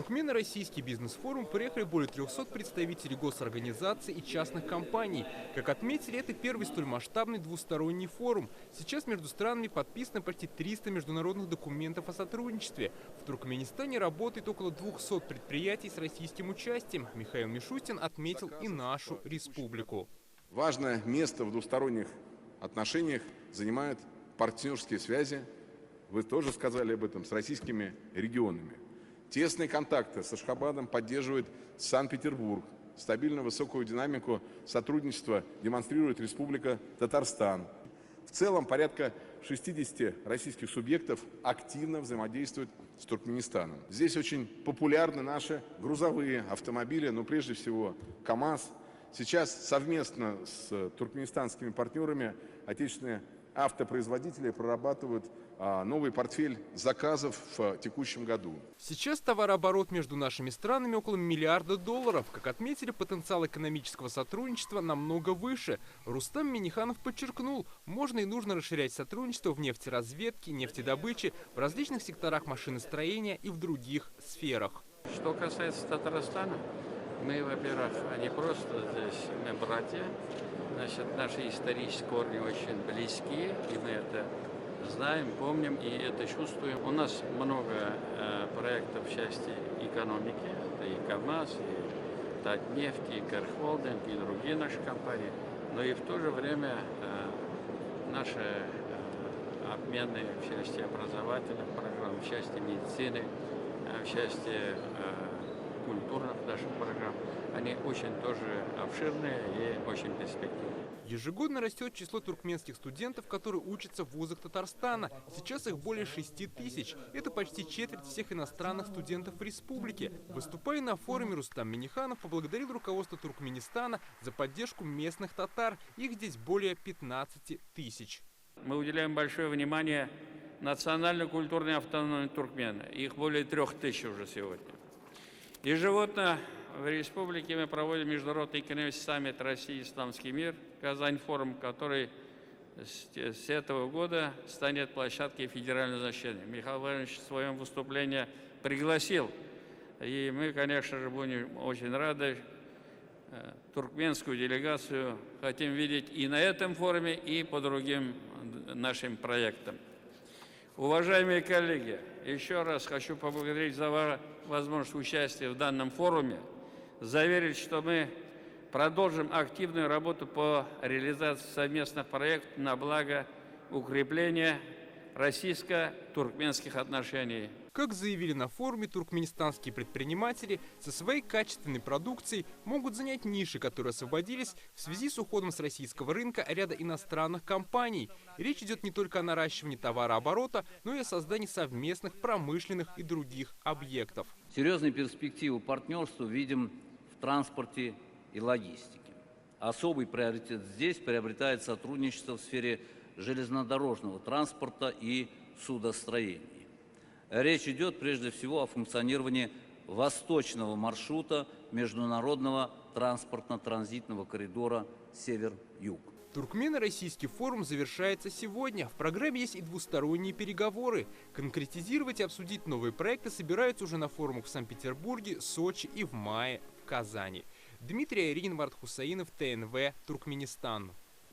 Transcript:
Туркмено-российский бизнес-форум приехали более 300 представителей госорганизаций и частных компаний. Как отметили, это первый столь масштабный двусторонний форум. Сейчас между странами подписано почти 300 международных документов о сотрудничестве. В Туркменистане работает около 200 предприятий с российским участием. Михаил Мишустин отметил и нашу республику. Важное место в двусторонних отношениях занимают партнерские связи, вы тоже сказали об этом, с российскими регионами. Тесные контакты с Ашхабадом поддерживает Санкт-Петербург. Стабильно высокую динамику сотрудничества демонстрирует Республика Татарстан. В целом порядка 60 российских субъектов активно взаимодействуют с Туркменистаном. Здесь очень популярны наши грузовые автомобили, но прежде всего КАМАЗ. Сейчас совместно с туркменистанскими партнерами отечественные автопроизводители прорабатывают новый портфель заказов в текущем году. Сейчас товарооборот между нашими странами около миллиарда долларов. Как отметили, потенциал экономического сотрудничества намного выше. Рустам Минниханов подчеркнул, можно и нужно расширять сотрудничество в нефтеразведке, нефтедобыче, в различных секторах машиностроения и в других сферах. Что касается Татарстана, мы, во-первых, не просто здесь, мы братья. Значит, наши исторические корни очень близкие, и мы это знаем, помним и это чувствуем. У нас много проектов в части экономики, это и КАМАЗ, и Татнефть, и Кархолдинг, и другие наши компании. Но и в то же время наши обмены в части образовательных программ, в части медицины, в части культурных наших программ, они очень тоже обширные и очень перспективные. Ежегодно растет число туркменских студентов, которые учатся в вузах Татарстана. Сейчас их более 6 тысяч. Это почти четверть всех иностранных студентов в республике. Выступая на форуме, Рустам Минниханов поблагодарил руководство Туркменистана за поддержку местных татар. Их здесь более 15 тысяч. Мы уделяем большое внимание национально-культурной автономии туркмен. Их более 3000 уже сегодня. Ежегодно в республике мы проводим международный экономический саммит «Россия. Исламский мир», Казань-форум, который с этого года станет площадкой федерального значения. Михаил Владимирович в своем выступлении пригласил, и мы, конечно же, будем очень рады туркменскую делегацию хотим видеть и на этом форуме, и по другим нашим проектам. Уважаемые коллеги, еще раз хочу поблагодарить за возможность участия в данном форуме, заверить, что мы продолжим активную работу по реализации совместных проектов на благо укрепления российско-туркменских отношений. Как заявили на форуме, туркменистанские предприниматели со своей качественной продукцией могут занять ниши, которые освободились в связи с уходом с российского рынка ряда иностранных компаний. Речь идет не только о наращивании товарооборота, но и о создании совместных промышленных и других объектов. Серьезные перспективы партнерства видим в транспорте и логистике. Особый приоритет здесь приобретает сотрудничество в сфере железнодорожного транспорта и судостроения. Речь идет прежде всего о функционировании восточного маршрута международного транспортно-транзитного коридора Север-Юг. Туркмено-российский форум завершается сегодня. В программе есть и двусторонние переговоры. Конкретизировать и обсудить новые проекты собираются уже на форумах в Санкт-Петербурге, Сочи и в мае в Казани. Дмитрий Айрин, Марат Хусаинов, ТНВ, Туркменистан.